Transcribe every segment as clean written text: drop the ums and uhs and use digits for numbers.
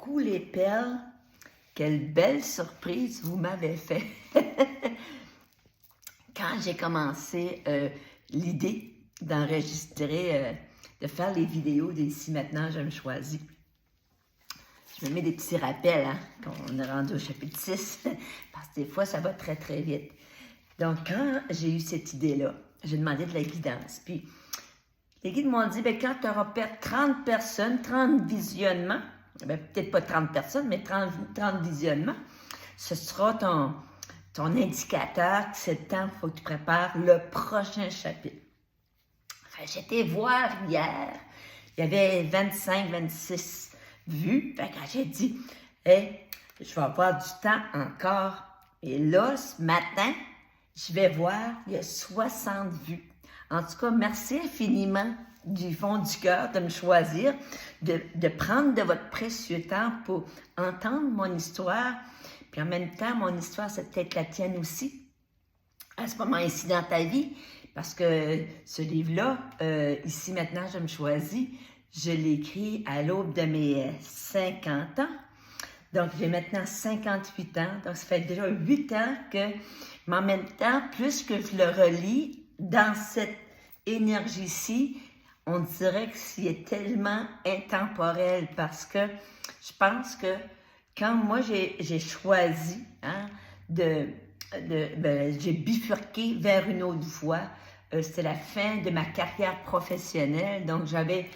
Coucou les perles, quelle belle surprise vous m'avez fait quand j'ai commencé l'idée d'enregistrer, de faire les vidéos d'ici maintenant, je me choisis. Je me mets des petits rappels, hein, qu'on est rendu au chapitre 6, parce que des fois, ça va très, très vite. Donc, quand j'ai eu cette idée-là, j'ai demandé de la guidance. Puis, les guides m'ont dit, bien, quand tu auras 30 personnes, 30 visionnements, bien, peut-être pas 30 personnes, mais 30 visionnements, ce sera ton indicateur que c'est le temps qu'il faut que tu prépares le prochain chapitre. Enfin, j'étais voir hier, il y avait 25, 26 vues. Fait que j'ai dit, hey, je vais avoir du temps encore. Et là, ce matin, je vais voir, il y a 60 vues. En tout cas, merci infiniment du fond du cœur de me choisir, de prendre de votre précieux temps pour entendre mon histoire. Puis en même temps, mon histoire, c'est peut-être la tienne aussi, à ce moment ici dans ta vie, parce que ce livre-là, ici maintenant, je me choisis, je l'ai écrit à l'aube de mes 50 ans. Donc, j'ai maintenant 58 ans, donc ça fait déjà 8 ans que, mais en même temps, plus que je le relis dans cette énergie-ci, on dirait que c'est tellement intemporel parce que je pense que quand moi j'ai choisi j'ai bifurqué vers une autre voie, c'était la fin de ma carrière professionnelle, donc j'avais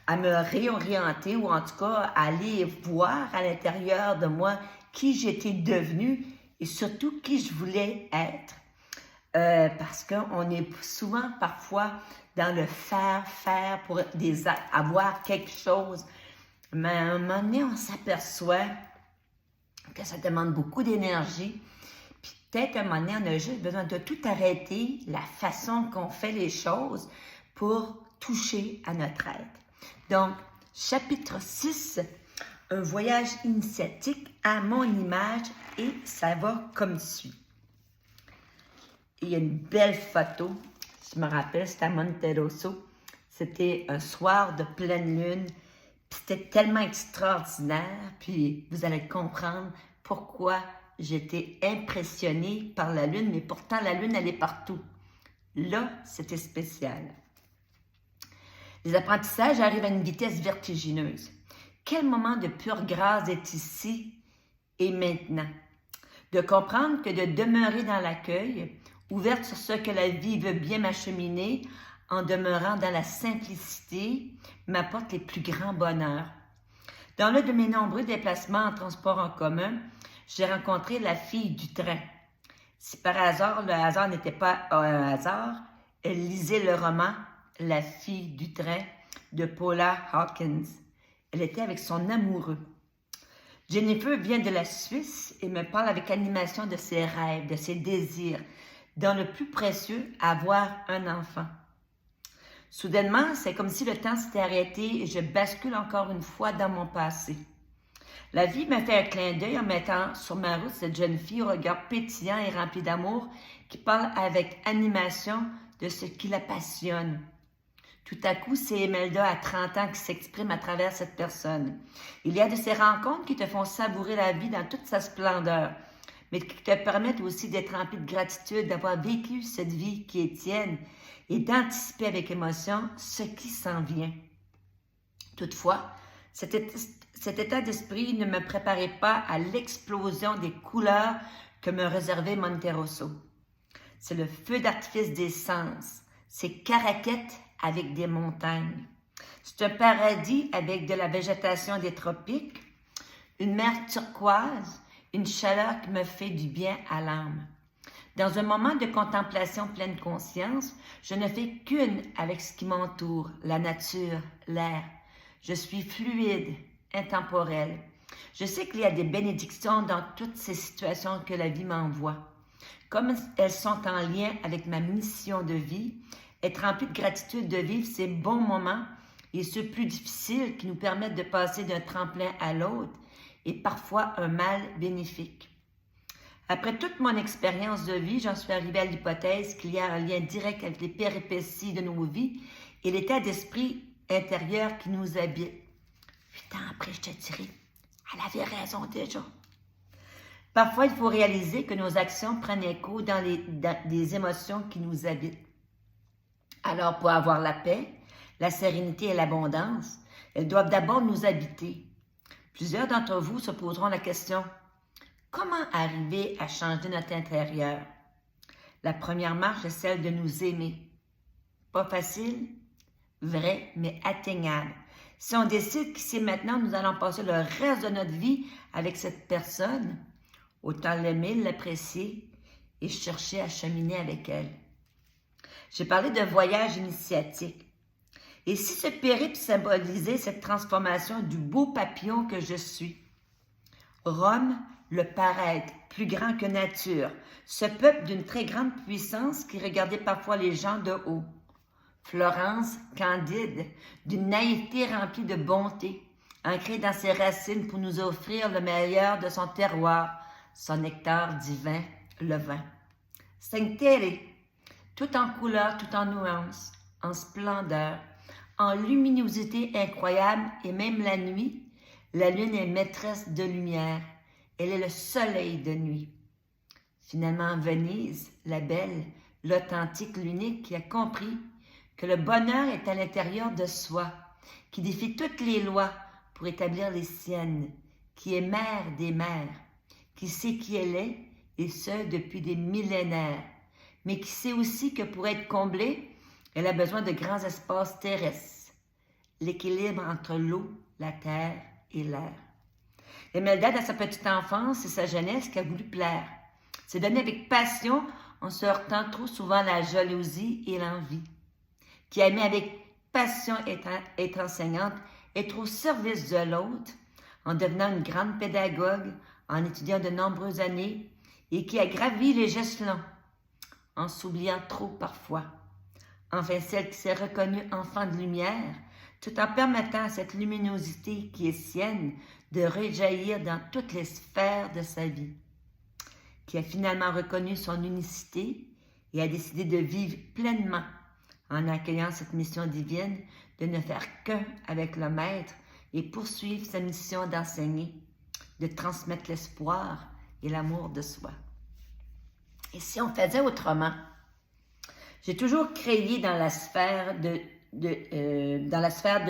à me réorienter ou en tout cas aller voir à l'intérieur de moi qui j'étais devenue et surtout qui je voulais être. Parce qu'on est souvent parfois dans le faire pour avoir quelque chose. Mais à un moment donné, on s'aperçoit que ça demande beaucoup d'énergie. Puis peut-être à un moment donné, on a juste besoin de tout arrêter, la façon qu'on fait les choses pour toucher à notre être. Donc, chapitre 6, un voyage initiatique à mon image et ça va comme suit. Il y a une belle photo, je me rappelle, c'était à Monterosso. C'était un soir de pleine lune, puis c'était tellement extraordinaire, puis vous allez comprendre pourquoi j'étais impressionnée par la lune, mais pourtant la lune, elle est partout. Là, c'était spécial. Les apprentissages arrivent à une vitesse vertigineuse. Quel moment de pure grâce est ici et maintenant? De comprendre que de demeurer dans l'accueil, ouverte sur ce que la vie veut bien m'acheminer, en demeurant dans la simplicité, m'apporte les plus grands bonheurs. Dans l'un de mes nombreux déplacements en transport en commun, j'ai rencontré la fille du train. Si par hasard, le hasard n'était pas un hasard, elle lisait le roman « La fille du train » de Paula Hawkins. Elle était avec son amoureux. Jennifer vient de la Suisse et me parle avec animation de ses rêves, de ses désirs, dans le plus précieux, avoir un enfant. Soudainement, c'est comme si le temps s'était arrêté et je bascule encore une fois dans mon passé. La vie m'a fait un clin d'œil en mettant sur ma route cette jeune fille au regard pétillant et rempli d'amour qui parle avec animation de ce qui la passionne. Tout à coup, c'est Imelda à 30 ans qui s'exprime à travers cette personne. Il y a de ces rencontres qui te font savourer la vie dans toute sa splendeur, mais qui te permettent aussi d'être rempli de gratitude d'avoir vécu cette vie qui est tienne et d'anticiper avec émotion ce qui s'en vient. Toutefois, cet état d'esprit ne me préparait pas à l'explosion des couleurs que me réservait Monterosso. C'est le feu d'artifice des sens, c'est Caraquette avec des montagnes. C'est un paradis avec de la végétation des tropiques, une mer turquoise, une chaleur qui me fait du bien à l'âme. Dans un moment de contemplation pleine conscience, je ne fais qu'une avec ce qui m'entoure, la nature, l'air. Je suis fluide, intemporelle. Je sais qu'il y a des bénédictions dans toutes ces situations que la vie m'envoie. Comme elles sont en lien avec ma mission de vie, être rempli de gratitude de vivre ces bons moments et ceux plus difficiles qui nous permettent de passer d'un tremplin à l'autre et parfois un mal bénéfique. Après toute mon expérience de vie, j'en suis arrivée à l'hypothèse qu'il y a un lien direct avec les péripéties de nos vies et l'état d'esprit intérieur qui nous habite. 8 ans après, je te dirais, Elle avait raison déjà. Parfois, il faut réaliser que nos actions prennent écho dans les émotions qui nous habitent. Alors, pour avoir la paix, la sérénité et l'abondance, elles doivent d'abord nous habiter. Plusieurs d'entre vous se poseront la question, comment arriver à changer notre intérieur? La première marche est celle de nous aimer. Pas facile, vrai, mais atteignable. Si on décide qu'ici maintenant, nous allons passer le reste de notre vie avec cette personne, autant l'aimer, l'apprécier et chercher à cheminer avec elle. J'ai parlé d'un voyage initiatique. Et si ce périple symbolisait cette transformation du beau papillon que je suis? Rome, le paraître, plus grand que nature, ce peuple d'une très grande puissance qui regardait parfois les gens de haut. Florence, candide, d'une naïveté remplie de bonté, ancrée dans ses racines pour nous offrir le meilleur de son terroir, son nectar divin, le vin. Sanctere, tout en couleur, tout en nuances, en splendeur, en luminosité incroyable, et même la nuit, la lune est maîtresse de lumière. Elle est le soleil de nuit. Finalement, Venise, la belle, l'authentique, l'unique, qui a compris que le bonheur est à l'intérieur de soi, qui défie toutes les lois pour établir les siennes, qui est mère des mères, qui sait qui elle est, et ce, depuis des millénaires, mais qui sait aussi que pour être comblée, elle a besoin de grands espaces terrestres, l'équilibre entre l'eau, la terre et l'air. Imelda, dans sa petite enfance et sa jeunesse, qui a voulu plaire, s'est donnée avec passion en se heurtant trop souvent à la jalousie et l'envie, qui a aimé avec passion être enseignante, être au service de l'autre, en devenant une grande pédagogue, en étudiant de nombreuses années, et qui a gravi les échelons, en s'oubliant trop parfois. Enfin, celle qui s'est reconnue enfant de lumière, tout en permettant à cette luminosité qui est sienne de rejaillir dans toutes les sphères de sa vie, qui a finalement reconnu son unicité et a décidé de vivre pleinement en accueillant cette mission divine de ne faire qu'un avec le Maître et poursuivre sa mission d'enseigner, de transmettre l'espoir et l'amour de soi. Et si on faisait autrement? J'ai toujours créé dans la sphère de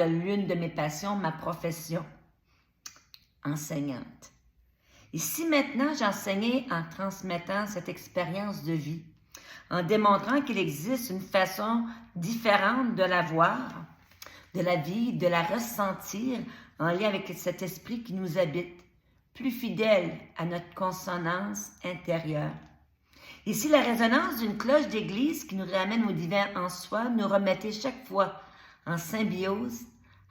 l'une de mes passions, ma profession, enseignante. Et si maintenant j'enseignais en transmettant cette expérience de vie, en démontrant qu'il existe une façon différente de la voir, de la vivre, de la ressentir en lien avec cet esprit qui nous habite, plus fidèle à notre consonance intérieure. Ici, la résonance d'une cloche d'église qui nous ramène au divin en soi nous remettait chaque fois en symbiose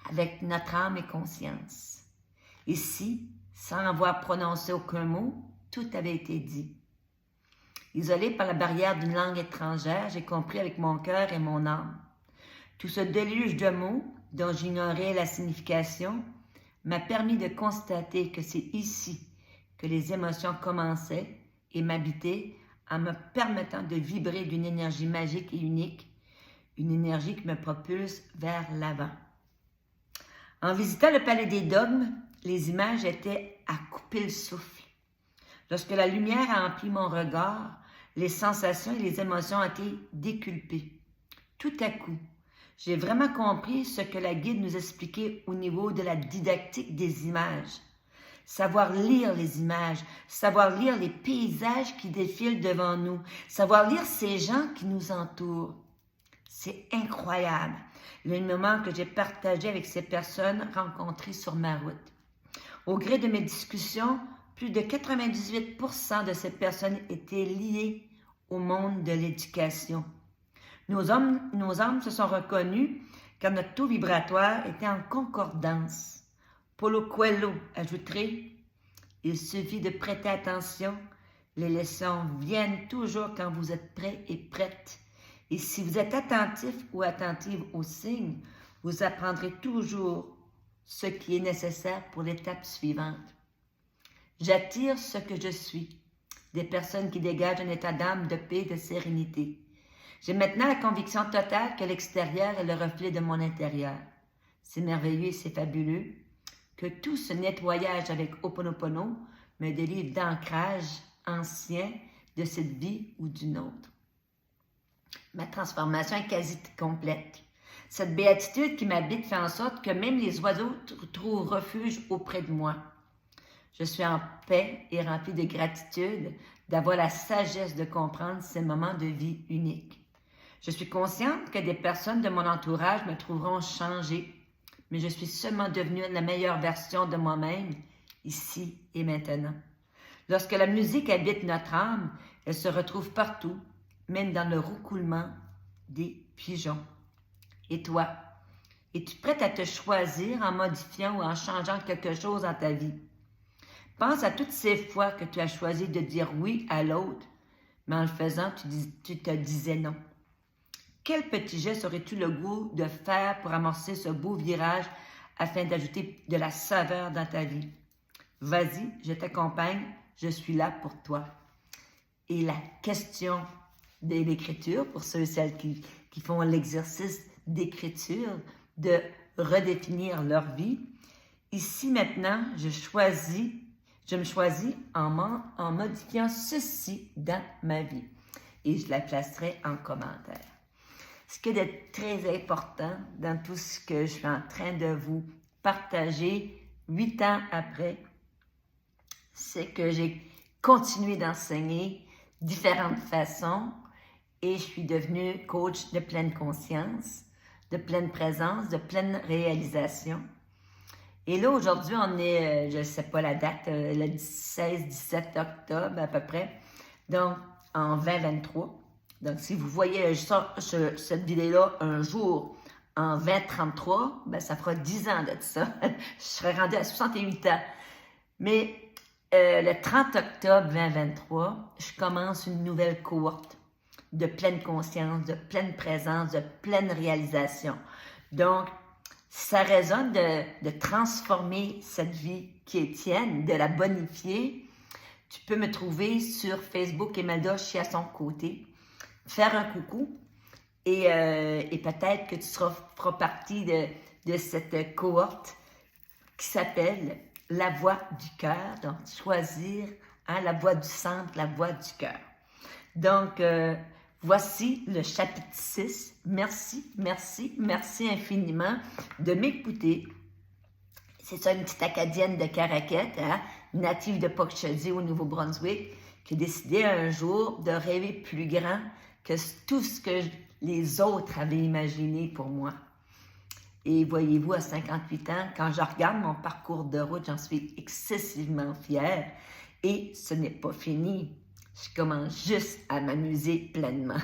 avec notre âme et conscience. Ici, sans avoir prononcé aucun mot, tout avait été dit. Isolé par la barrière d'une langue étrangère, j'ai compris avec mon cœur et mon âme. Tout ce déluge de mots dont j'ignorais la signification m'a permis de constater que c'est ici que les émotions commençaient et m'habitaient en me permettant de vibrer d'une énergie magique et unique, une énergie qui me propulse vers l'avant. En visitant le Palais des Dogmes, les images étaient à couper le souffle. Lorsque la lumière a empli mon regard, les sensations et les émotions ont été déculpées. Tout à coup, j'ai vraiment compris ce que la guide nous expliquait au niveau de la didactique des images. Savoir lire les images, savoir lire les paysages qui défilent devant nous, savoir lire ces gens qui nous entourent. C'est incroyable, le moment que j'ai partagé avec ces personnes rencontrées sur ma route. Au gré de mes discussions, plus de 98% de ces personnes étaient liées au monde de l'éducation. Nos âmes se sont reconnues car notre taux vibratoire était en concordance. Paulo Coelho ajouterait « Il suffit de prêter attention, les leçons viennent toujours quand vous êtes prêt et prête. Et si vous êtes attentif ou attentive aux signes, vous apprendrez toujours ce qui est nécessaire pour l'étape suivante. J'attire ce que je suis, des personnes qui dégagent un état d'âme, de paix, de sérénité. J'ai maintenant la conviction totale que l'extérieur est le reflet de mon intérieur. C'est merveilleux et c'est fabuleux. que tout ce nettoyage avec Ho'oponopono me délivre d'ancrage ancien de cette vie ou d'une autre. Ma transformation est quasi complète. Cette béatitude qui m'habite fait en sorte que même les oiseaux trouvent refuge auprès de moi. Je suis en paix et remplie de gratitude d'avoir la sagesse de comprendre ces moments de vie uniques. Je suis consciente que des personnes de mon entourage me trouveront changée, mais je suis seulement devenue la meilleure version de moi-même, ici et maintenant. Lorsque la musique habite notre âme, elle se retrouve partout, même dans le roucoulement des pigeons. Et toi, es-tu prête à te choisir en modifiant ou en changeant quelque chose dans ta vie? Pense à toutes ces fois que tu as choisi de dire oui à l'autre, mais en le faisant, tu te disais non. Quel petit geste aurais-tu le goût de faire pour amorcer ce beau virage afin d'ajouter de la saveur dans ta vie? Vas-y, je t'accompagne, je suis là pour toi. Et la question de l'écriture, pour ceux et celles qui font l'exercice d'écriture, de redéfinir leur vie. Ici maintenant, je me choisis en modifiant ceci dans ma vie. Et je la placerai en commentaire. Ce qui est très important dans tout ce que je suis en train de vous partager 8 ans après, c'est que j'ai continué d'enseigner différentes façons et je suis devenue coach de pleine conscience, de pleine présence, de pleine réalisation. Et là, aujourd'hui, on est, je ne sais pas la date, le 16-17 octobre à peu près, donc en 2023. Donc, si vous voyez cette vidéo-là un jour en 2033, ben, ça fera 10 ans de ça. Je serai rendue à 68 ans. Mais le 30 octobre 2023, je commence une nouvelle cohorte de pleine conscience, de pleine présence, de pleine réalisation. Donc, ça résonne de transformer cette vie qui est tienne, de la bonifier. Tu peux me trouver sur Facebook, Imelda, je suis à son côté. Faire un coucou et peut-être que tu feras partie de cette cohorte qui s'appelle la voix du cœur. Donc, choisir la voix du centre, la voix du cœur. Donc, voici le chapitre 6. Merci, merci, merci infiniment de m'écouter. C'est ça, une petite Acadienne de Caraquette, native de Pochetty au Nouveau-Brunswick, qui a décidé un jour de rêver plus grand que tout ce que les autres avaient imaginé pour moi. Et voyez-vous, à 58 ans, quand je regarde mon parcours de route, j'en suis excessivement fière. Et ce n'est pas fini. Je commence juste à m'amuser pleinement.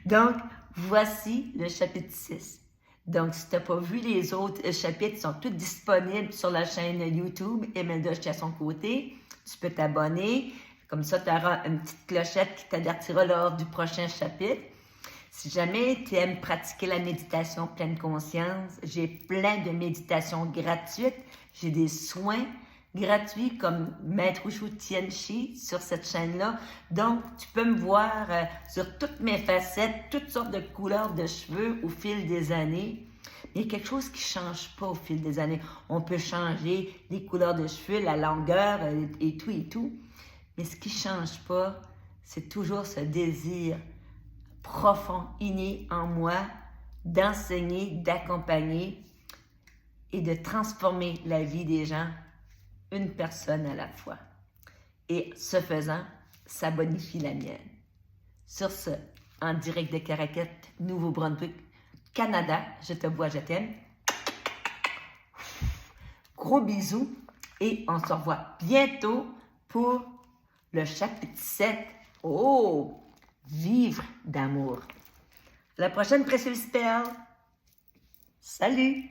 Donc, voici le chapitre 6. Donc, si tu n'as pas vu les autres chapitres, ils sont tous disponibles sur la chaîne YouTube Imelda, je suis à son côté. Tu peux t'abonner. Comme ça, tu auras une petite clochette qui t'avertira lors du prochain chapitre. Si jamais tu aimes pratiquer la méditation pleine conscience, j'ai plein de méditations gratuites. J'ai des soins gratuits comme Maître Wushu Tianchi sur cette chaîne-là. Donc, tu peux me voir sur toutes mes facettes, toutes sortes de couleurs de cheveux au fil des années. Mais il y a quelque chose qui ne change pas au fil des années. On peut changer les couleurs de cheveux, la longueur et tout et tout. Mais ce qui ne change pas, c'est toujours ce désir profond, inné en moi, d'enseigner, d'accompagner et de transformer la vie des gens, une personne à la fois. Et ce faisant, ça bonifie la mienne. Sur ce, en direct de Caraquette, Nouveau-Brunswick, Canada, je te vois, je t'aime. Gros bisous et on se revoit bientôt pour le chapitre 7. Oh! Vivre d'amour. La prochaine précieuse perle. Salut!